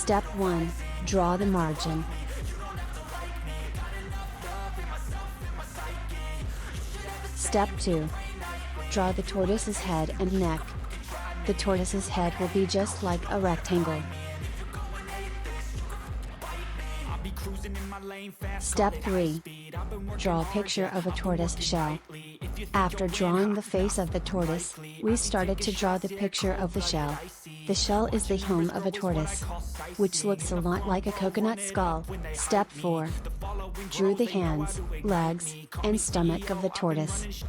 Step 1. Draw the margin. Step 2. Draw the tortoise's head and neck. The tortoise's head will be just like a rectangle. Step 3. Draw a picture of a tortoise shell. After drawing the face of the tortoise, we started to draw the picture of the shell. The shell is the home of a tortoise, which looks a lot like a coconut skull. Step 4. Drew the hands, legs, and stomach of the tortoise.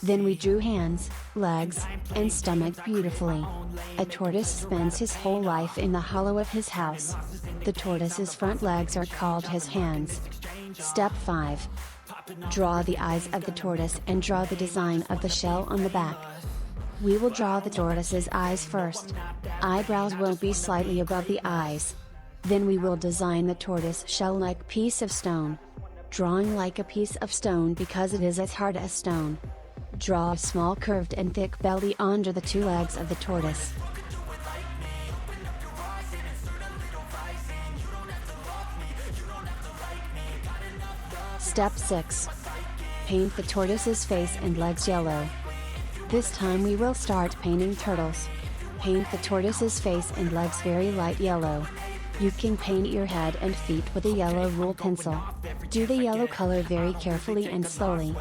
Then we drew hands, legs, and stomach beautifully. A tortoise spends his whole life in the hollow of his house. The tortoise's front legs are called his hands. Step 5. Draw the eyes of the tortoise and draw the design of the shell on the back. We will draw the tortoise's eyes first. Eyebrows will be slightly above the eyes. Then we will design the tortoise shell-like piece of stone. Drawing like a piece of stone because it is as hard as stone. Draw a small curved and thick belly under the two legs of the tortoise. Step 6. Paint the tortoise's face and legs yellow. This time we will start painting turtles. Paint the tortoise's face and legs very light yellow. You can paint your head and feet with a yellow rule pencil. Do the yellow color very carefully and slowly.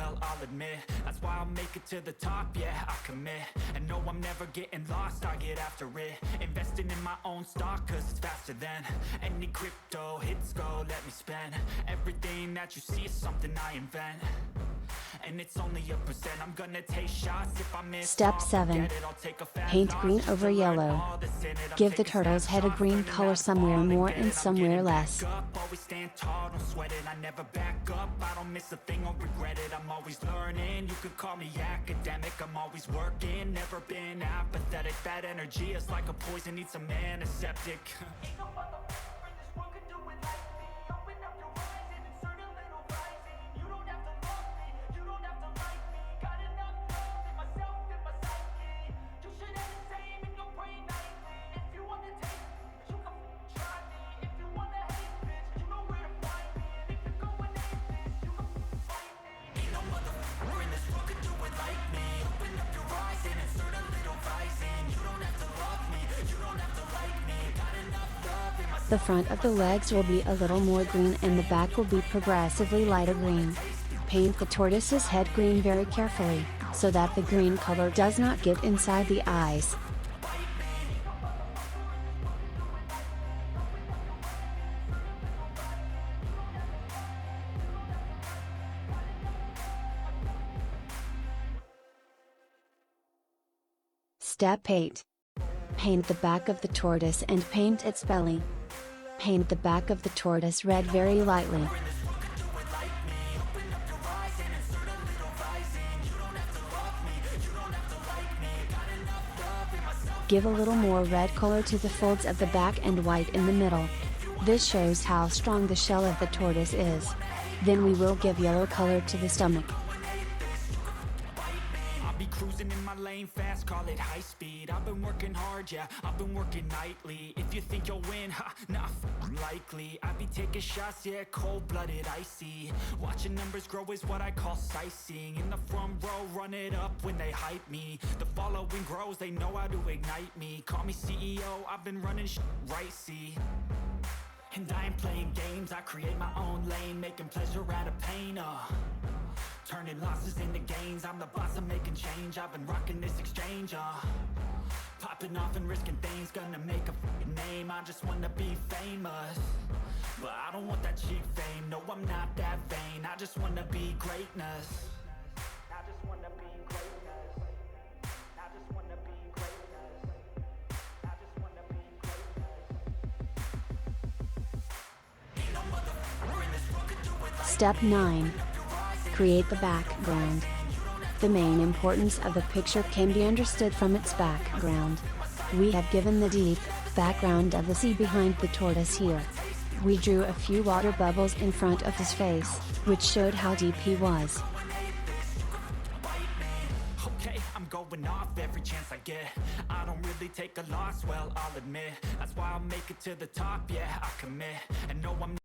That's why I'll make it to the top, yeah, I commit. And no, I'm never getting lost, I get after it. Investing in my own stock, cause it's faster than any crypto hits go, let me spend. Everything that you see is something I invent. And it's only a percent, I'm gonna take shots if I miss. Step 7. Paint green over yellow. Give the turtle's head a green color somewhere more and somewhere less. Always stand tall, don't sweat it, I never back up. I don't miss a thing or regret it, I'm always learning. You could call me academic, I'm always working. Never been apathetic, that energy is like a poison, needs some antiseptic. The front of the legs will be a little more green and the back will be progressively lighter green. Paint the tortoise's head green very carefully, so that the green color does not get inside the eyes. Step 8. Paint the back of the tortoise and paint its belly. Paint the back of the tortoise red very lightly. Give a little more red color to the folds of the back and white in the middle. This shows how strong the shell of the tortoise is. Then we will give yellow color to the stomach. Cruising in my lane fast, call it high speed. I've been working hard, yeah, I've been working nightly. If you think you'll win, ha, nah, likely. I be taking shots, yeah, cold-blooded, icy. Watching numbers grow is what I call sightseeing. In the front row, run it up when they hype me. The following grows, they know how to ignite me. Call me CEO, I've been running right, see. And I ain't playing games, I create my own lane, making pleasure out of pain, turning losses into gains, I'm the boss, I'm making change. I've been rocking this exchange, popping off and risking things, gonna make a f***ing name. I just wanna be famous, but I don't want that cheap fame. No, I'm not that vain, I just wanna be greatness. I just wanna be greatness. I just wanna be greatness. I just wanna be greatness. Step 9. Create the background. The main importance of the picture can be understood from its background. We have given the deep background of the sea behind the tortoise here. We drew a few water bubbles in front of his face, which showed how deep he was. Okay, I'm going off every chance I get. I don't really take a loss, well, I'll admit. That's why I'll make it to the top, yeah, I commit. And no, I'm